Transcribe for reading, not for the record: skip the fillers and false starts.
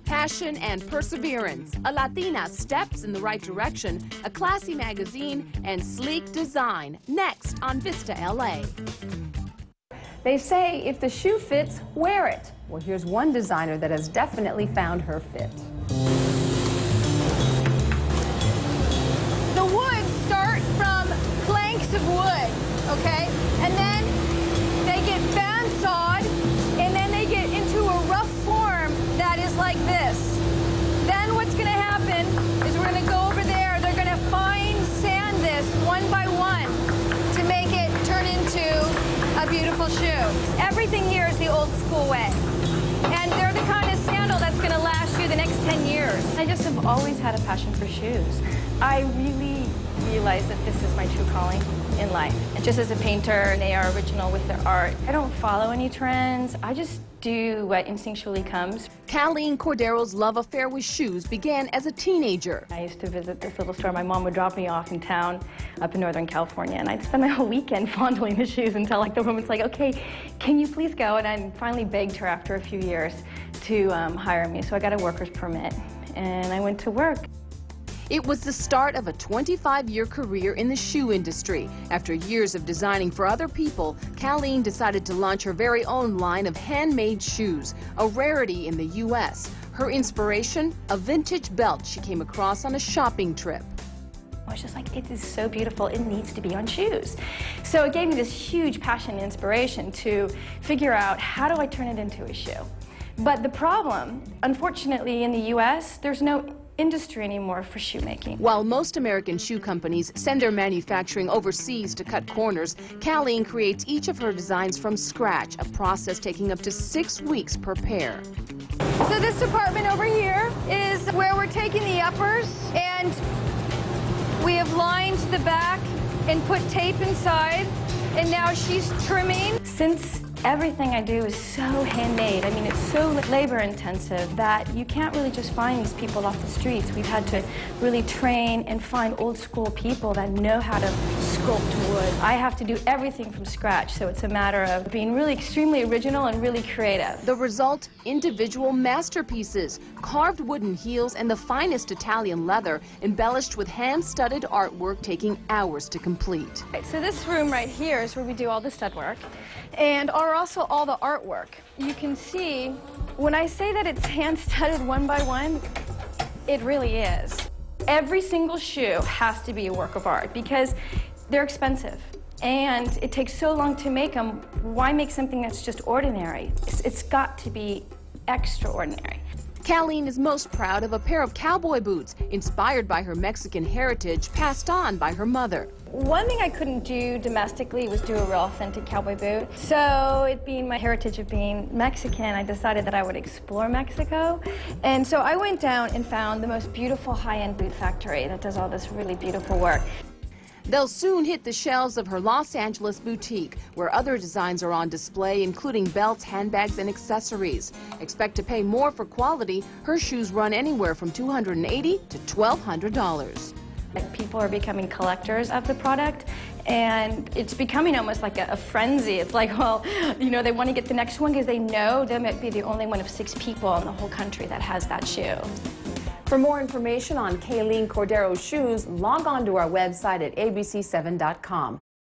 Passion and perseverance, a Latina steps in the right direction, a classy magazine, and sleek design. Next on Vista LA. They say if the shoe fits, wear it. Well, here's one designer that has definitely found her fit. The woods start from planks of wood, okay? And then they get bandsawed, and then they get into a rough form that is like this. Then what's going to happen is we're going to go over there. They're going to fine sand this one by one to make it turn into a beautiful shoe. Everything here is the old school way. And they're the kind of sandal that's going to last you the next 10 years. I just have always had a passion for shoes. I really realized that this is my true calling in life. And just as a painter, they are original with their art. I don't follow any trends. I just do what instinctually comes. Calleen Cordero's love affair with shoes began as a teenager. I used to visit this little store. My mom would drop me off in town up in Northern California, and I'd spend my whole weekend fondling the shoes until like the woman's like, okay, can you please go? And I finally begged her after a few years to hire me. So I got a worker's permit, and I went to work. It was the start of a 25-year career in the shoe industry. After years of designing for other people, Calleen decided to launch her very own line of handmade shoes, a rarity in the U.S. Her inspiration, a vintage belt she came across on a shopping trip. I was just like, it is so beautiful, it needs to be on shoes. So it gave me this huge passion and inspiration to figure out, how do I turn it into a shoe? But the problem, unfortunately, in the U.S., there's no industry anymore for shoemaking. While most American shoe companies send their manufacturing overseas to cut corners, Calleen creates each of her designs from scratch, a process taking up to 6 weeks per pair. So this department over here is where we're taking the uppers, and we have lined the back and put tape inside, and now she's trimming. Since everything I do is so handmade, I mean, it's so labor intensive that you can't really just find these people off the streets. We've had to really train and find old school people that know how to sculpt wood. I have to do everything from scratch, so it's a matter of being really extremely original and really creative. The result, individual masterpieces, carved wooden heels and the finest Italian leather, embellished with hand-studded artwork taking hours to complete. Right, so this room right here is where we do all the stud work, and also all the artwork. You can see, when I say that it's hand-studded one by one, it really is. Every single shoe has to be a work of art because they're expensive and it takes so long to make them. Why make something that's just ordinary? It's got to be extraordinary. Calleen is most proud of a pair of cowboy boots, inspired by her Mexican heritage, passed on by her mother. One thing I couldn't do domestically was do a real authentic cowboy boot. So it being my heritage of being Mexican, I decided that I would explore Mexico. And so I went down and found the most beautiful high-end boot factory that does all this really beautiful work. They'll soon hit the shelves of her Los Angeles boutique, where other designs are on display, including belts, handbags, and accessories. Expect to pay more for quality. Her shoes run anywhere from $280 to $1,200. People are becoming collectors of the product, and it's becoming almost like a frenzy. It's like, well, you know, they want to get the next one because they know they might be the only one of 6 people in the whole country that has that shoe. For more information on Calleen Cordero's shoes, log on to our website at abc7.com.